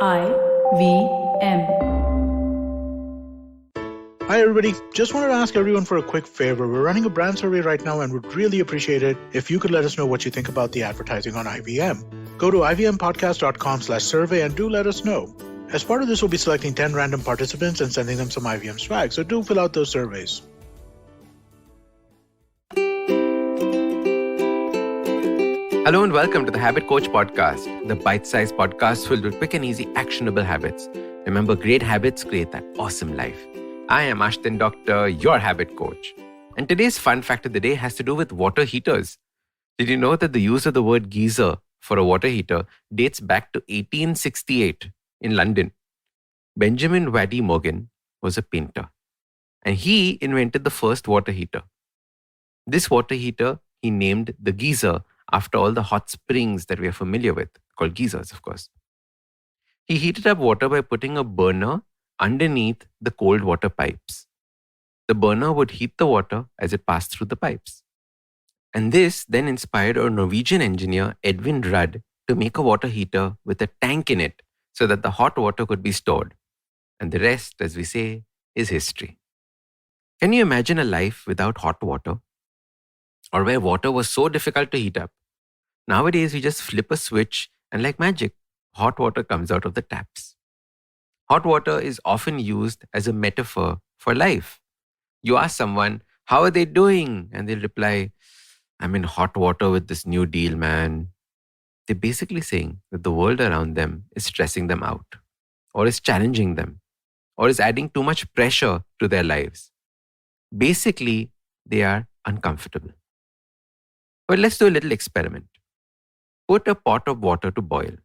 IVM. Hi, everybody. Just wanted to ask everyone for a quick favor. We're running a brand survey right now and would really appreciate it if you could let us know what you think about the advertising on IVM. Go to ivmpodcast.com/survey and do let us know. As part of this, we'll be selecting 10 random participants and sending them some IVM swag, so do fill out those surveys. Hello and welcome to the Habit Coach Podcast, the bite-sized podcast filled with quick and easy actionable habits. Remember, great habits create that awesome life. I am Ashdin Doctor, your habit coach. And today's fun fact of the day has to do with water heaters. Did you know that the use of the word geyser for a water heater dates back to 1868 in London? Benjamin Waddy Morgan was a painter, and he invented the first water heater. This water heater he named the geyser after all the hot springs that we are familiar with, called geysers, of course. He heated up water by putting a burner underneath the cold water pipes. The burner would heat the water as it passed through the pipes. And this then inspired a Norwegian engineer, Edwin Rudd, to make a water heater with a tank in it so that the hot water could be stored. And the rest, as we say, is history. Can you imagine a life without hot water? Or where water was so difficult to heat up? Nowadays, we just flip a switch and like magic, hot water comes out of the taps. Hot water is often used as a metaphor for life. You ask someone, how are they doing? And they'll reply, I'm in hot water with this new deal, man. They're basically saying that the world around them is stressing them out, or is challenging them, or is adding too much pressure to their lives. Basically, they are uncomfortable. But let's do a little experiment. Put a pot of water to boil.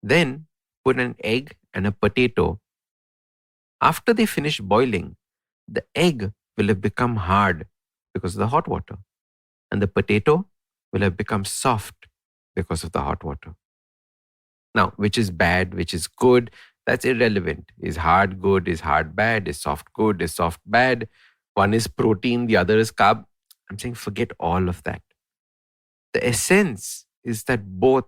Then put an egg and a potato. After they finish boiling, the egg will have become hard because of the hot water, and the potato will have become soft because of the hot water. Now, which is bad, which is good, that's irrelevant. Is hard good, is hard bad, is soft good, is soft bad. One is protein, the other is carb. I'm saying forget all of that. The essence is that both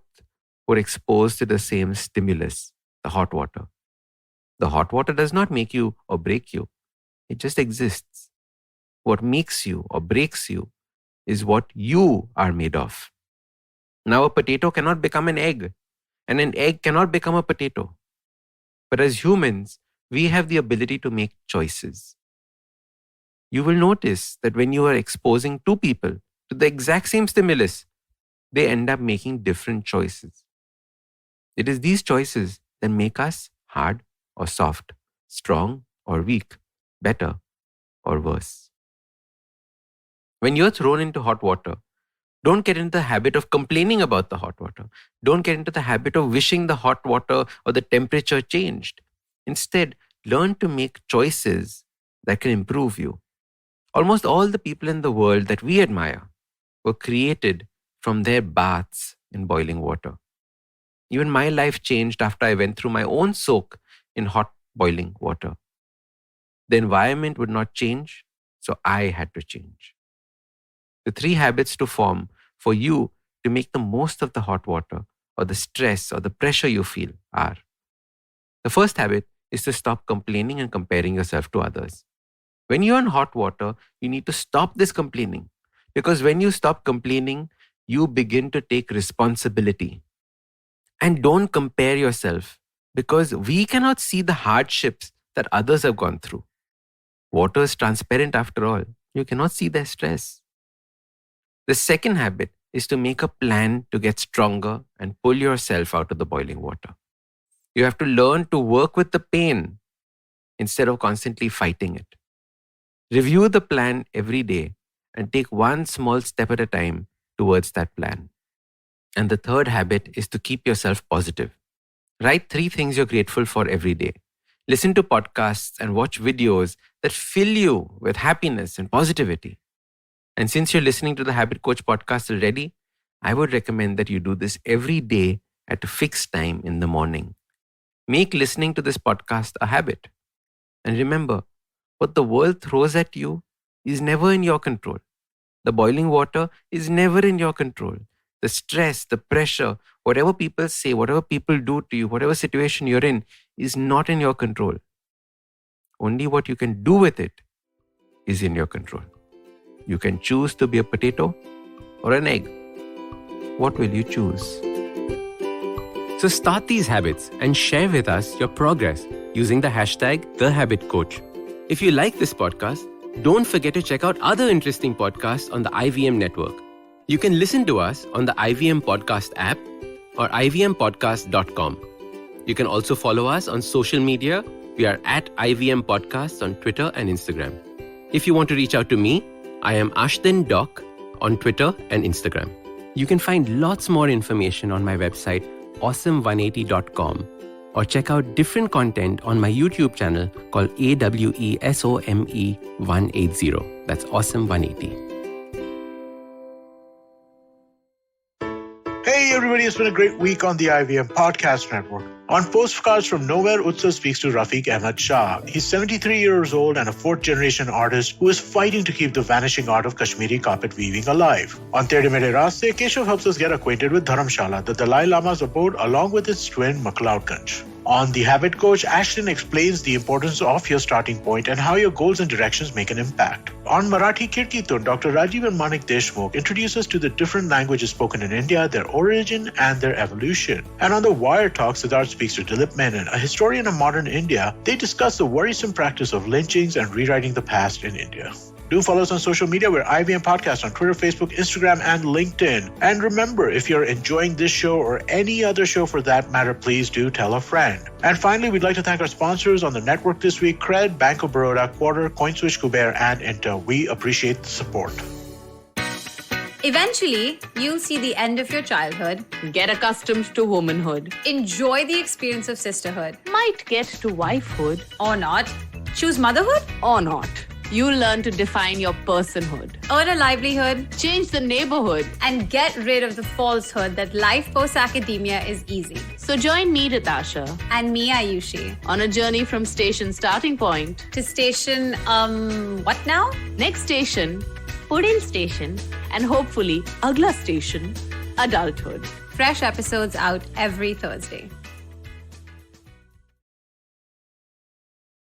were exposed to the same stimulus, the hot water. The hot water does not make you or break you. It just exists. What makes you or breaks you is what you are made of. Now, a potato cannot become an egg, and an egg cannot become a potato. But as humans, we have the ability to make choices. You will notice that when you are exposing two people to the exact same stimulus, they end up making different choices. It is these choices that make us hard or soft, strong or weak, better or worse. When you're thrown into hot water, don't get into the habit of complaining about the hot water. Don't get into the habit of wishing the hot water or the temperature changed. Instead, learn to make choices that can improve you. Almost all the people in the world that we admire were created from their baths in boiling water. Even my life changed after I went through my own soak in hot boiling water. The environment would not change, so I had to change. The 3 habits to form for you to make the most of the hot water or the stress or the pressure you feel are: the first habit is to stop complaining and comparing yourself to others. When you're in hot water, you need to stop this complaining, because when you stop complaining, you begin to take responsibility. And don't compare yourself, because we cannot see the hardships that others have gone through. Water is transparent after all. You cannot see their stress. The second habit is to make a plan to get stronger and pull yourself out of the boiling water. You have to learn to work with the pain instead of constantly fighting it. Review the plan every day and take one small step at a time towards that plan. And the third habit is to keep yourself positive. Write 3 things you're grateful for every day. Listen to podcasts and watch videos that fill you with happiness and positivity. And since you're listening to the Habit Coach podcast already, I would recommend that you do this every day at a fixed time in the morning. Make listening to this podcast a habit. And remember, what the world throws at you is never in your control. The boiling water is never in your control. The stress, the pressure, Whatever people say, whatever people do to you, whatever situation you're in is not in your control. Only what you can do with it is in your control. You can choose to be a potato or an egg. What will you choose? So start these habits and share with us your progress using the hashtag #TheHabitCoach. If you like this podcast, don't forget to check out other interesting podcasts on the IVM network. You can listen to us on the IVM Podcast app or ivmpodcast.com. You can also follow us on social media. We are at IVM Podcasts on Twitter and Instagram. If you want to reach out to me, I am Ashton Doc on Twitter and Instagram. You can find lots more information on my website, awesome180.com, or check out different content on my YouTube channel called AWESOME180. That's Awesome 180. Hey everybody, it's been a great week on the IVM Podcast Network. On Postcards from Nowhere, Utsav speaks to Rafiq Ahmed Shah. He's 73 years old and a fourth-generation artist who is fighting to keep the vanishing art of Kashmiri carpet weaving alive. On Tere Mere Raaste, Keshav helps us get acquainted with Dharamshala, the Dalai Lama's abode, along with its twin, McLeodganj. On The Habit Coach, Ashton explains the importance of your starting point and how your goals and directions make an impact. On Marathi Kirtitun, Dr. Rajiv and Manik Deshmukh introduce us to the different languages spoken in India, their origin, and their evolution. And on The Wire Talk, Siddharth speaks to Dilip Menon, a historian of modern India. They discuss the worrisome practice of lynchings and rewriting the past in India. Do follow us on social media. We're IVM Podcast on Twitter, Facebook, Instagram, and LinkedIn. And remember, if you're enjoying this show or any other show for that matter, please do tell a friend. And finally, we'd like to thank our sponsors on the network this week, Cred, Bank of Baroda, Quarter, CoinSwitch, Kuber, and Inter. We appreciate the support. Eventually, you'll see the end of your childhood. Get accustomed to womanhood. Enjoy the experience of sisterhood. Might get to wifehood. Or not. Choose motherhood. Or not. You'll learn to define your personhood. Earn a livelihood. Change the neighborhood. And get rid of the falsehood that life post-academia is easy. So join me, Natasha. And me, Ayushi. On a journey from station starting point. To station, what now? Next station, Pudin station. And hopefully, Agla station, adulthood. Fresh episodes out every Thursday.